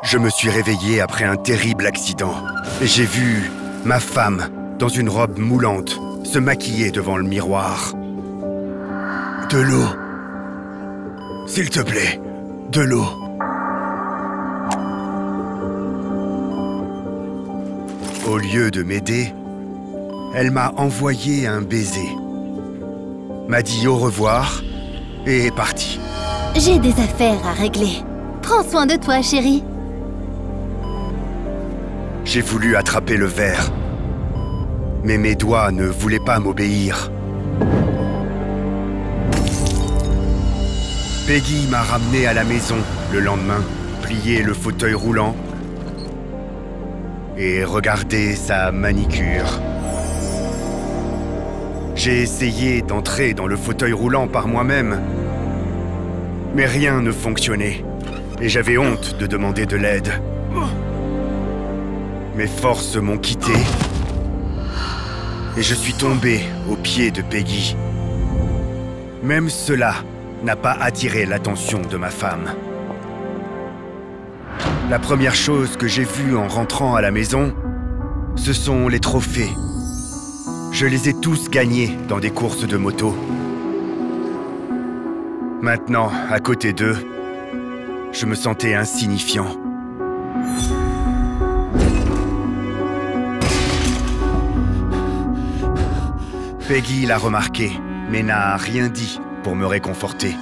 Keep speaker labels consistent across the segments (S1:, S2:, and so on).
S1: Je me suis réveillé après un terrible accident et j'ai vu ma femme, dans une robe moulante, se maquiller devant le miroir. De l'eau. S'il te plaît, de l'eau. Au lieu de m'aider, elle m'a envoyé un baiser, m'a dit au revoir et est partie.
S2: J'ai des affaires à régler. Prends soin de toi, chérie.
S1: J'ai voulu attraper le verre, mais mes doigts ne voulaient pas m'obéir. Peggy m'a ramené à la maison le lendemain, plié le fauteuil roulant et regardé sa manicure. J'ai essayé d'entrer dans le fauteuil roulant par moi-même, mais rien ne fonctionnait et j'avais honte de demander de l'aide. Mes forces m'ont quitté et je suis tombé aux pieds de Peggy. Même cela n'a pas attiré l'attention de ma femme. La première chose que j'ai vue en rentrant à la maison, ce sont les trophées. Je les ai tous gagnés dans des courses de moto. Maintenant, à côté d'eux, je me sentais insignifiant. Peggy l'a remarqué, mais n'a rien dit pour me réconforter.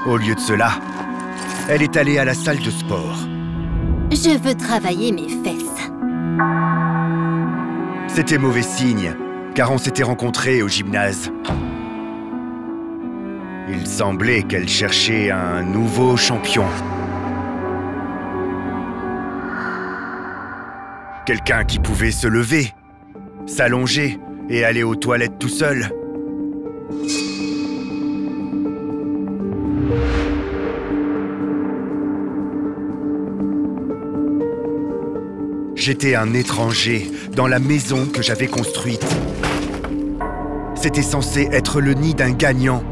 S1: Au lieu de cela, elle est allée à la salle de sport.
S2: Je veux travailler mes fesses.
S1: C'était mauvais signe, car on s'était rencontrés au gymnase. Il semblait qu'elle cherchait un nouveau champion. Quelqu'un qui pouvait se lever, s'allonger et aller aux toilettes tout seul. J'étais un étranger dans la maison que j'avais construite. C'était censé être le nid d'un gagnant,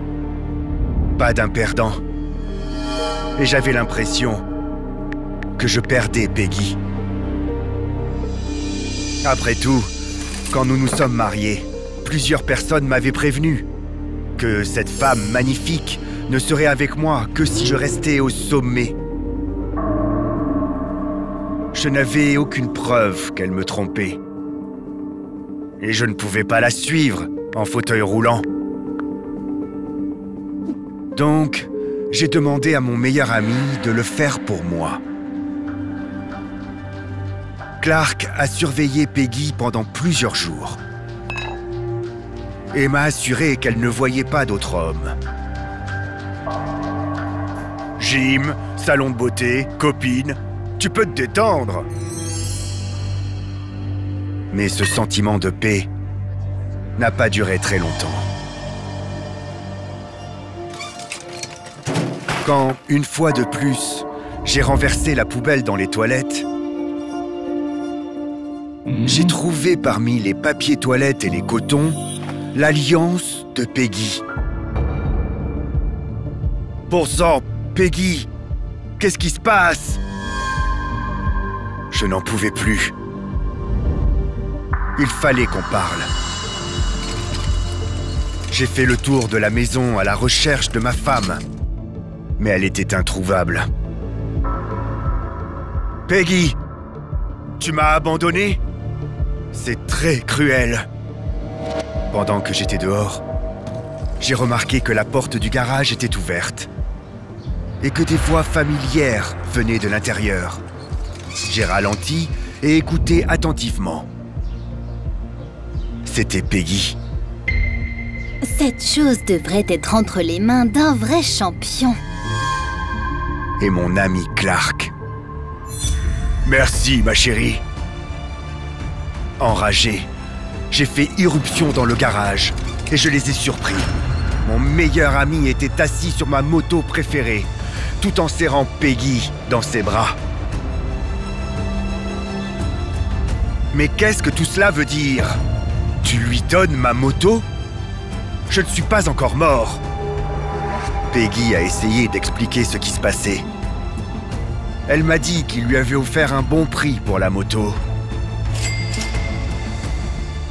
S1: pas d'un perdant. Et j'avais l'impression que je perdais Peggy. Après tout, quand nous nous sommes mariés, plusieurs personnes m'avaient prévenu que cette femme magnifique ne serait avec moi que si je restais au sommet. Je n'avais aucune preuve qu'elle me trompait. Et je ne pouvais pas la suivre en fauteuil roulant. Donc, j'ai demandé à mon meilleur ami de le faire pour moi. Clark a surveillé Peggy pendant plusieurs jours et m'a assuré qu'elle ne voyait pas d'autres hommes. Gym, salon de beauté, copine, tu peux te détendre. Mais ce sentiment de paix n'a pas duré très longtemps. Quand, une fois de plus, j'ai renversé la poubelle dans les toilettes, j'ai trouvé parmi les papiers toilettes et les cotons l'alliance de Peggy. Bon sang, Peggy, qu'est-ce qui se passe? Je n'en pouvais plus. Il fallait qu'on parle. J'ai fait le tour de la maison à la recherche de ma femme, mais elle était introuvable. Peggy, tu m'as abandonné? C'est très cruel. Pendant que j'étais dehors, j'ai remarqué que la porte du garage était ouverte et que des voix familières venaient de l'intérieur. J'ai ralenti et écouté attentivement. C'était Peggy.
S2: Cette chose devrait être entre les mains d'un vrai champion.
S1: Et mon ami Clark. Merci, ma chérie. Enragé, j'ai fait irruption dans le garage et je les ai surpris. Mon meilleur ami était assis sur ma moto préférée, tout en serrant Peggy dans ses bras. Mais qu'est-ce que tout cela veut dire? Tu lui donnes ma moto? Je ne suis pas encore mort. Peggy a essayé d'expliquer ce qui se passait. Elle m'a dit qu'il lui avait offert un bon prix pour la moto.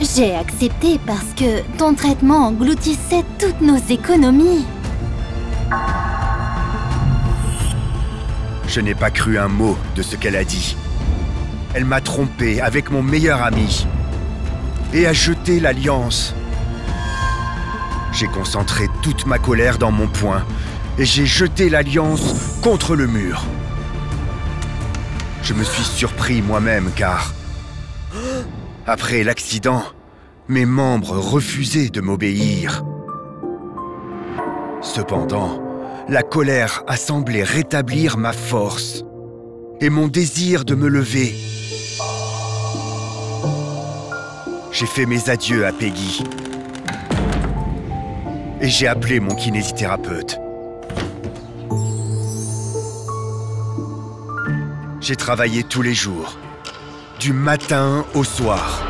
S2: J'ai accepté parce que ton traitement engloutissait toutes nos économies.
S1: Je n'ai pas cru un mot de ce qu'elle a dit. Elle m'a trompé avec mon meilleur ami et a jeté l'alliance. J'ai concentré toute ma colère dans mon poing et j'ai jeté l'alliance contre le mur. Je me suis surpris moi-même car, après l'accident, mes membres refusaient de m'obéir. Cependant, la colère a semblé rétablir ma force et mon désir de me lever. J'ai fait mes adieux à Peggy et j'ai appelé mon kinésithérapeute. J'ai travaillé tous les jours, du matin au soir,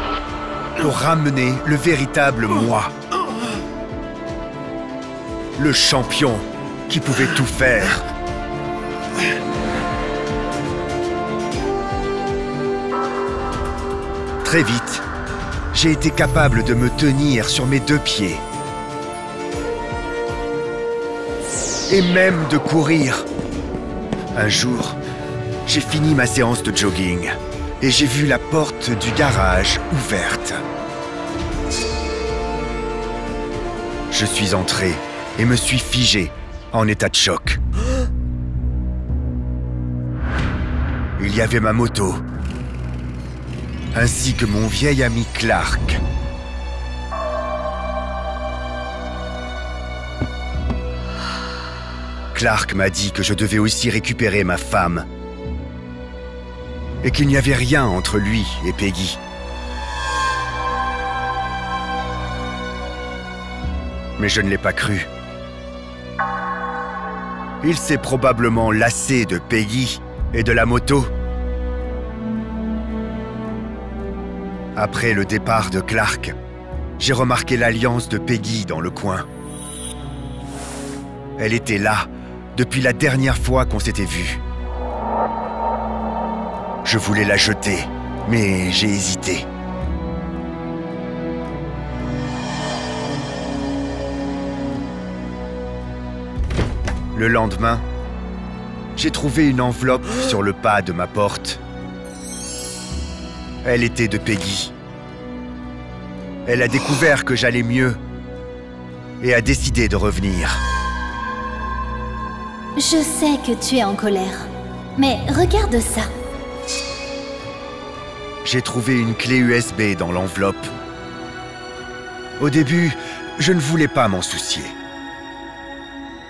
S1: pour ramener le véritable moi. Le champion qui pouvait tout faire. Très vite, j'ai été capable de me tenir sur mes 2 pieds. Et même de courir. Un jour, j'ai fini ma séance de jogging et j'ai vu la porte du garage ouverte. Je suis entré et me suis figé en état de choc. Il y avait ma moto, ainsi que mon vieil ami Clark. Clark m'a dit que je devais aussi récupérer ma femme et qu'il n'y avait rien entre lui et Peggy. Mais je ne l'ai pas cru. Il s'est probablement lassé de Peggy et de la moto. Après le départ de Clark, j'ai remarqué l'alliance de Peggy dans le coin. Elle était là depuis la dernière fois qu'on s'était vus. Je voulais la jeter, mais j'ai hésité. Le lendemain, j'ai trouvé une enveloppe sur le pas de ma porte. Elle était de Peggy. Elle a découvert que j'allais mieux et a décidé de revenir.
S2: Je sais que tu es en colère, mais regarde ça.
S1: J'ai trouvé une clé USB dans l'enveloppe. Au début, je ne voulais pas m'en soucier.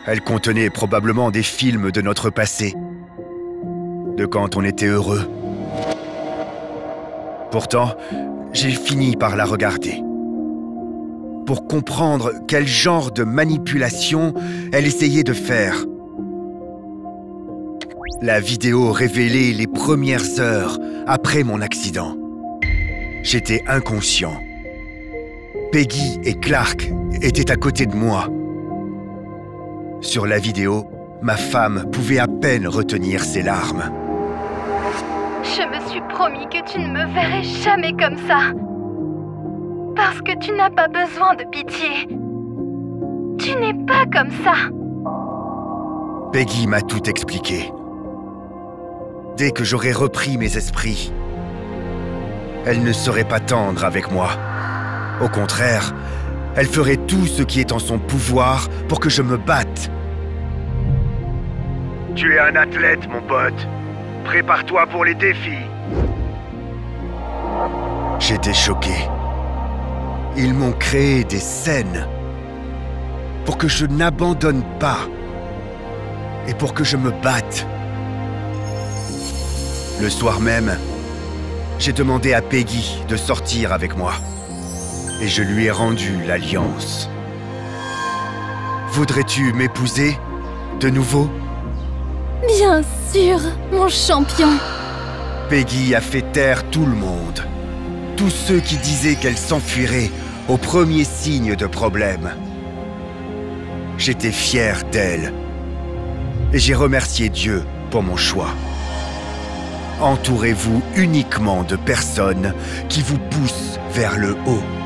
S1: Elle contenait probablement des films de notre passé, de quand on était heureux. Pourtant, j'ai fini par la regarder, pour comprendre quel genre de manipulation elle essayait de faire. La vidéo révélait les premières heures après mon accident. J'étais inconscient. Peggy et Clark étaient à côté de moi. Sur la vidéo, ma femme pouvait à peine retenir ses larmes.
S3: Je me suis promis que tu ne me verrais jamais comme ça. Parce que tu n'as pas besoin de pitié. Tu n'es pas comme ça.
S1: Peggy m'a tout expliqué. Dès que j'aurais repris mes esprits, elle ne serait pas tendre avec moi. Au contraire, elle ferait tout ce qui est en son pouvoir pour que je me batte. Tu es un athlète, mon pote. Prépare-toi pour les défis. J'étais choqué. Ils m'ont créé des scènes pour que je n'abandonne pas et pour que je me batte. Le soir même, j'ai demandé à Peggy de sortir avec moi et je lui ai rendu l'alliance. Voudrais-tu m'épouser de nouveau?
S2: Bien sûr, mon champion.
S1: Peggy a fait taire tout le monde. Tous ceux qui disaient qu'elle s'enfuirait au premier signe de problème. J'étais fier d'elle. Et j'ai remercié Dieu pour mon choix. Entourez-vous uniquement de personnes qui vous poussent vers le haut.